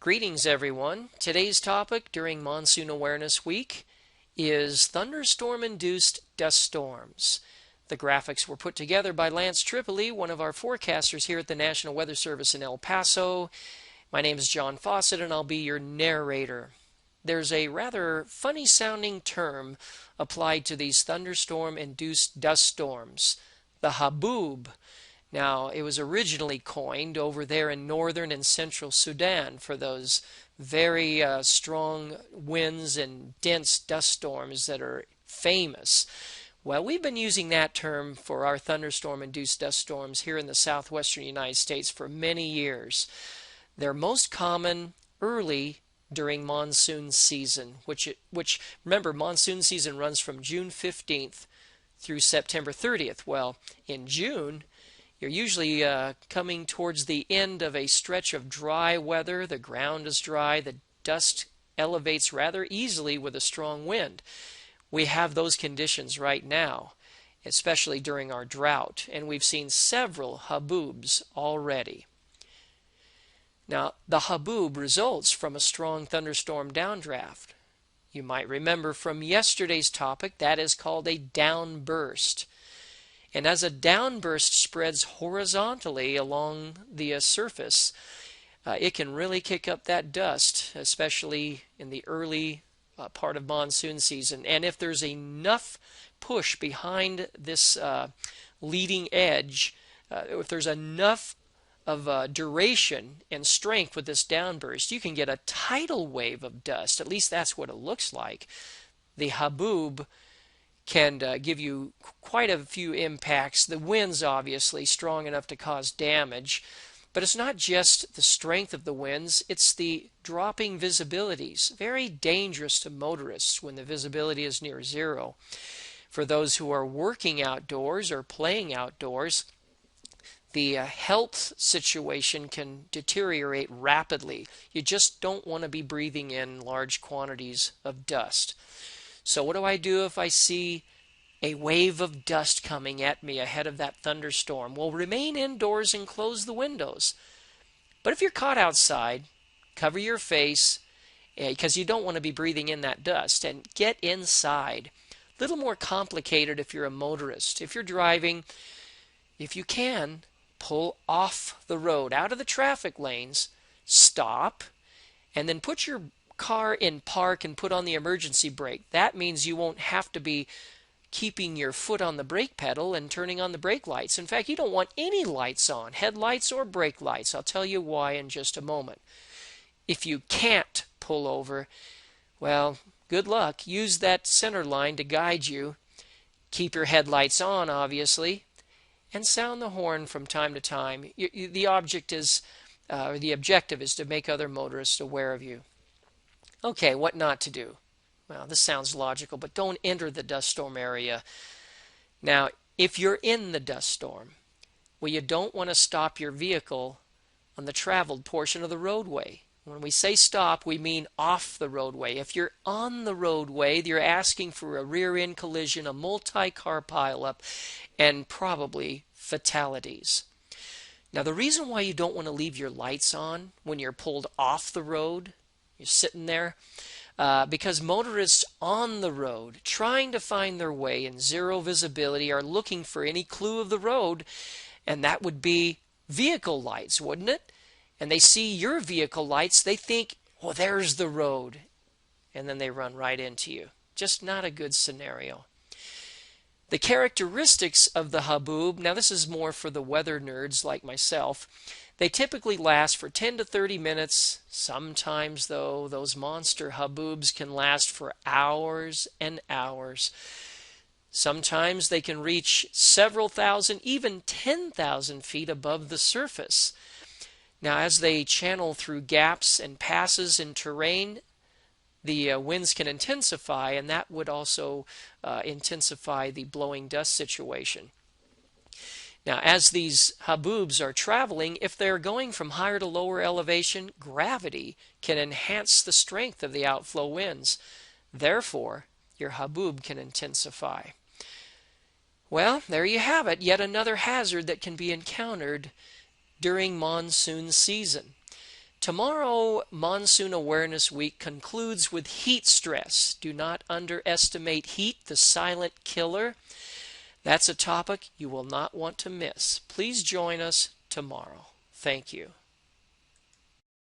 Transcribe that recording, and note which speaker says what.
Speaker 1: Greetings, everyone. Today's topic during Monsoon Awareness Week is thunderstorm-induced dust storms. The graphics were put together by Lance Tripoli, one of our forecasters here at the National Weather Service in El Paso. My name is John Fawcett, and I'll be your narrator. There's a rather funny-sounding term applied to these thunderstorm-induced dust storms, the haboob. Now, it was originally coined over there in northern and central Sudan for those very strong winds and dense dust storms that are famous. Well, we've been using that term for our thunderstorm-induced dust storms here in the southwestern United States for many years. They're most common early during monsoon season, which remember, monsoon season runs from June 15th through September 30th. Well, in June, you're usually coming towards the end of a stretch of dry weather. The ground is dry. The dust elevates rather easily with a strong wind. We have those conditions right now, especially during our drought, and we've seen several haboobs already. Now, the haboob results from a strong thunderstorm downdraft. You might remember from yesterday's topic that is called a downburst. And as a downburst spreads horizontally along the surface, it can really kick up that dust, especially in the early part of monsoon season. And if there's enough push behind this leading edge, if there's enough of duration and strength with this downburst, you can get a tidal wave of dust. At least that's what it looks like. The haboob can give you quite a few impacts. The wind's obviously strong enough to cause damage, but it's not just the strength of the winds, it's the dropping visibilities. Very dangerous to motorists when the visibility is near zero. For those who are working outdoors or playing outdoors, the health situation can deteriorate rapidly. You just don't want to be breathing in large quantities of dust. So what do I do if I see a wave of dust coming at me ahead of that thunderstorm? Well, remain indoors and close the windows. But if you're caught outside, cover your face because you don't want to be breathing in that dust, and get inside. A little more complicated if you're a motorist. If you're driving, if you can, pull off the road, out of the traffic lanes, stop, and then put your car in park and put on the emergency brake. That means you won't have to be keeping your foot on the brake pedal and turning on the brake lights. In fact, you don't want any lights on, headlights or brake lights. I'll tell you why in just a moment. If you can't pull over, well, good luck. Use that center line to guide you. Keep your headlights on, obviously, and sound the horn from time to time. The objective is to make other motorists aware of you. Okay, what not to do? Well, this sounds logical, but don't enter the dust storm area. Now, if you're in the dust storm, well, you don't want to stop your vehicle on the traveled portion of the roadway. When we say stop, we mean off the roadway. If you're on the roadway, you're asking for a rear-end collision, a multi-car pileup, and probably fatalities. Now, the reason why you don't want to leave your lights on when you're pulled off the road, you're sitting there, because motorists on the road trying to find their way in zero visibility are looking for any clue of the road, and that would be vehicle lights, wouldn't it? And they see your vehicle lights, they think, well, there's the road, and then they run right into you. Just not a good scenario. The characteristics of the haboob, now this is more for the weather nerds like myself, they typically last for 10 to 30 minutes. Sometimes, though, those monster haboobs can last for hours and hours. Sometimes they can reach several thousand, even 10,000 feet above the surface. Now, as they channel through gaps and passes in terrain, the winds can intensify, and that would also intensify the blowing dust situation. Now, as these haboobs are traveling, if they're going from higher to lower elevation, gravity can enhance the strength of the outflow winds. Therefore, your haboob can intensify. Well, there you have it, yet another hazard that can be encountered during monsoon season. Tomorrow, Monsoon Awareness Week concludes with heat stress. Do not underestimate heat, the silent killer. That's a topic you will not want to miss. Please join us tomorrow. Thank you.